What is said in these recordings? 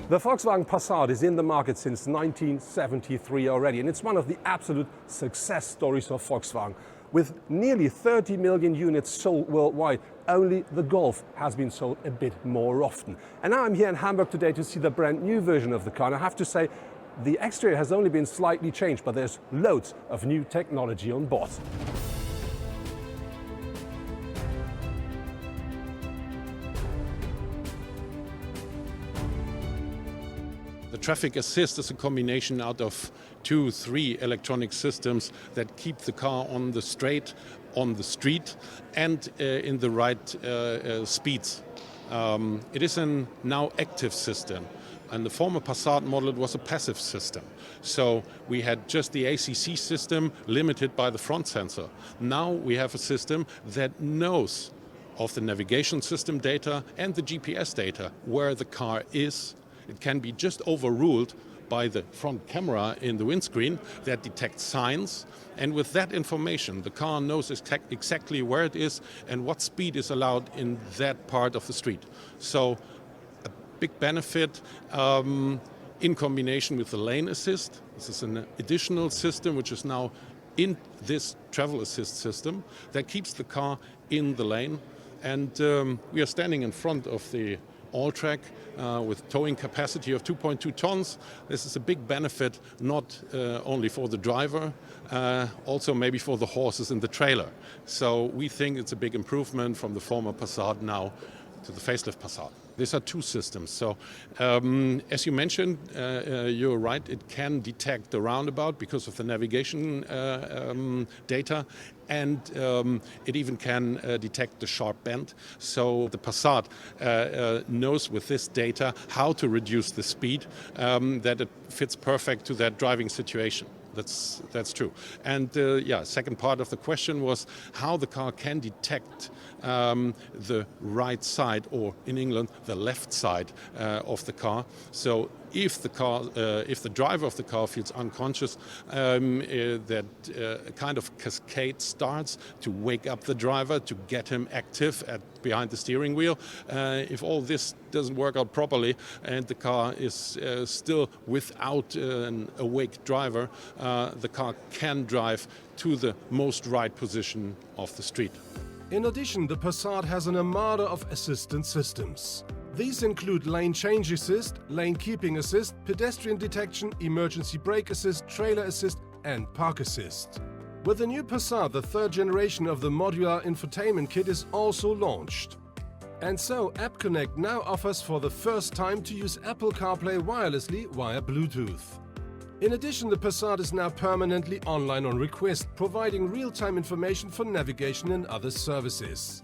The Volkswagen Passat is in the market since 1973 already, and it's one of the absolute success stories of Volkswagen. With nearly 30 million units sold worldwide, only the Golf has been sold a bit more often. And now I'm here in Hamburg today to see the brand new version of the car, and I have to say, the exterior has only been slightly changed, but there's loads of new technology on board. The traffic assist is a combination out of 2-3 electronic systems that keep the car on the straight, on the street, and in the right speeds. It is a now active system. And the former Passat model, it was a passive system. So we had just the ACC system limited by the front sensor. Now we have a system that knows of the navigation system data and the GPS data, where the car is. It can be just overruled by the front camera in the windscreen that detects signs. And with that information, the car knows exactly where it is and what speed is allowed in that part of the street. So a big benefit in combination with the lane assist. This is an additional system which is now in this travel assist system that keeps the car in the lane. And we are standing in front of the all-track with towing capacity of 2.2 tons. This is a big benefit, not only for the driver, also maybe for the horses in the trailer. So we think it's a big improvement from the former Passat now to the facelift Passat. These are two systems. So as you mentioned, you're right, it can detect the roundabout because of the navigation data, and it even can detect the sharp bend. So the Passat knows with this data how to reduce the speed, that it fits perfect to that driving situation. That's true. And second part of the question was how the car can detect the right side, or in England, the left side of the car. So if the driver of the car feels unconscious, that kind of cascade starts to wake up the driver, to get him active behind the steering wheel. If all this doesn't work out properly and the car is still without an awake driver, the car can drive to the most right position of the street. In addition, the Passat has an armada of assistance systems. These include lane change assist, lane keeping assist, pedestrian detection, emergency brake assist, trailer assist and park assist. With the new Passat, the third generation of the Modular Infotainment Kit is also launched. And so App Connect now offers for the first time to use Apple CarPlay wirelessly via Bluetooth. In addition, the Passat is now permanently online on request, providing real-time information for navigation and other services.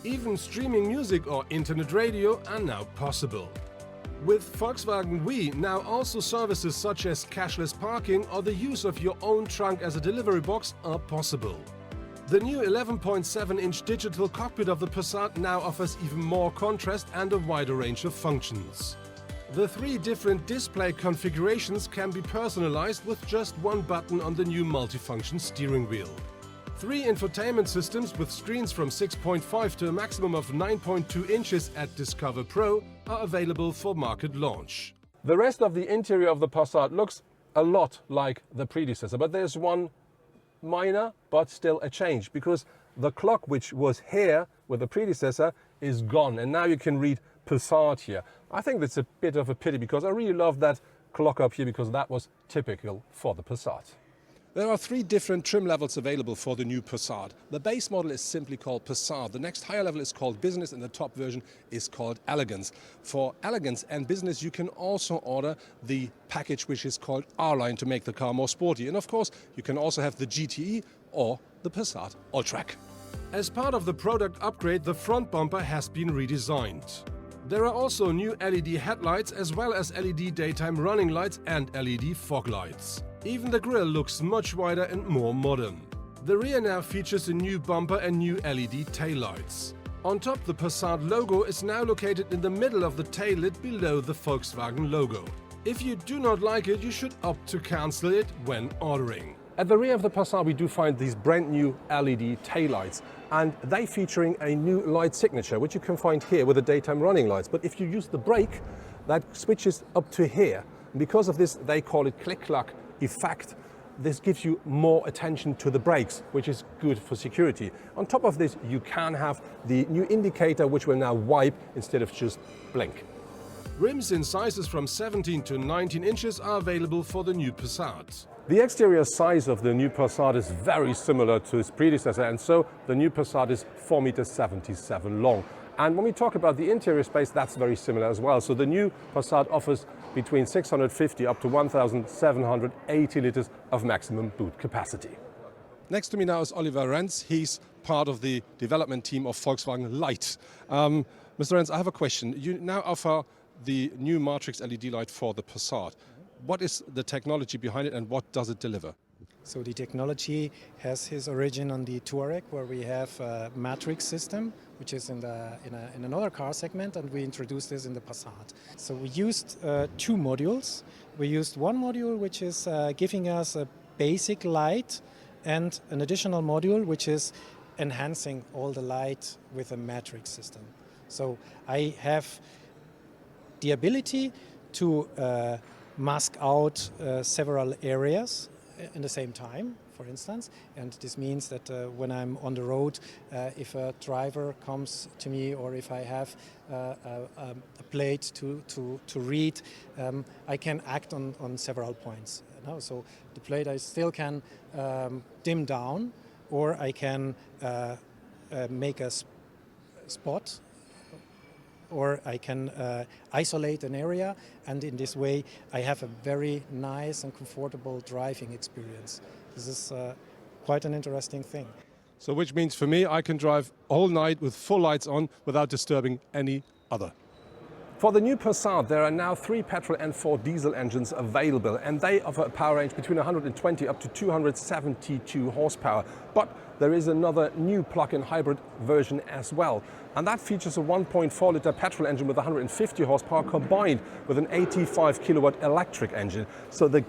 Even streaming music or internet radio are now possible. With Volkswagen We, now also services such as cashless parking or the use of your own trunk as a delivery box are possible. The new 11.7-inch digital cockpit of the Passat now offers even more contrast and a wider range of functions. The 3 different display configurations can be personalized with just one button on the new multifunction steering wheel. 3 infotainment systems with screens from 6.5 to a maximum of 9.2 inches at Discover Pro are available for market launch. The rest of the interior of the Passat looks a lot like the predecessor, but there's one minor but still a change, because the clock which was here with the predecessor is gone, and now you can read Passat here. I think that's a bit of a pity, because I really love that clock up here, because that was typical for the Passat. There are 3 different trim levels available for the new Passat. The base model is simply called Passat. The next higher level is called Business, and the top version is called Elegance. For Elegance and Business, you can also order the package which is called R-Line to make the car more sporty. And of course, you can also have the GTE or the Passat All-Track. As part of the product upgrade, the front bumper has been redesigned. There are also new LED headlights as well as LED daytime running lights and LED fog lights. Even the grille looks much wider and more modern. The rear now features a new bumper and new LED taillights. On top, the Passat logo is now located in the middle of the tail lid below the Volkswagen logo. If you do not like it, you should opt to cancel it when ordering. At the rear of the Passat we do find these brand new LED taillights, and they featuring a new light signature which you can find here with the daytime running lights. But if you use the brake, that switches up to here. And because of this, they call it click-clack effect. This gives you more attention to the brakes, which is good for security. On top of this, you can have the new indicator, which will now wipe instead of just blink. Rims in sizes from 17 to 19 inches are available for the new Passat. The exterior size of the new Passat is very similar to its predecessor, and so the new Passat is 4.77 meters long. And when we talk about the interior space, that's very similar as well. So the new Passat offers between 650 up to 1,780 liters of maximum boot capacity. Next to me now is Oliver Renz. He's part of the development team of Volkswagen LIGHT. Mr. Renz, I have a question. You now offer the new Matrix LED light for the Passat. What is the technology behind it and what does it deliver? So the technology has its origin on the Touareg, where we have a Matrix system, which is in another car segment, and we introduced this in the Passat. So we used two modules. We used one module which is giving us a basic light, and an additional module which is enhancing all the light with a Matrix system. So I have the ability to mask out several areas in the same time, for instance, and this means that when I'm on the road, if a driver comes to me or if I have a plate to read, I can act on several points. So the plate I still can dim down, or I can make a spot, or I can isolate an area, and in this way I have a very nice and comfortable driving experience. This is quite an interesting thing. So which means for me, I can drive all night with full lights on without disturbing any other. For the new Passat, there are now 3 petrol and 4 diesel engines available, and they offer a power range between 120 up to 272 horsepower. But there is another new plug-in hybrid version as well, and that features a 1.4-litre petrol engine with 150 horsepower combined with an 85 kilowatt electric engine. So the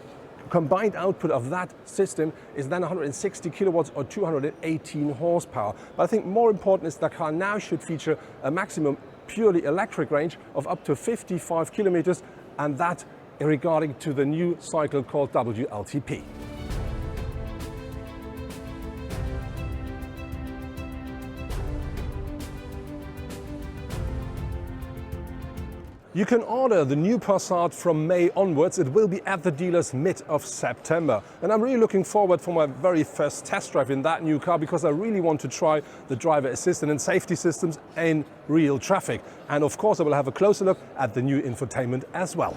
combined output of that system is then 160 kilowatts or 218 horsepower. But I think more important is the car now should feature a maximum purely electric range of up to 55 kilometers, and that regarding to the new cycle called WLTP. You can order the new Passat from May onwards. It will be at the dealers mid of September. And I'm really looking forward for my very first test drive in that new car, because I really want to try the driver assistant and safety systems in real traffic. And of course, I will have a closer look at the new infotainment as well.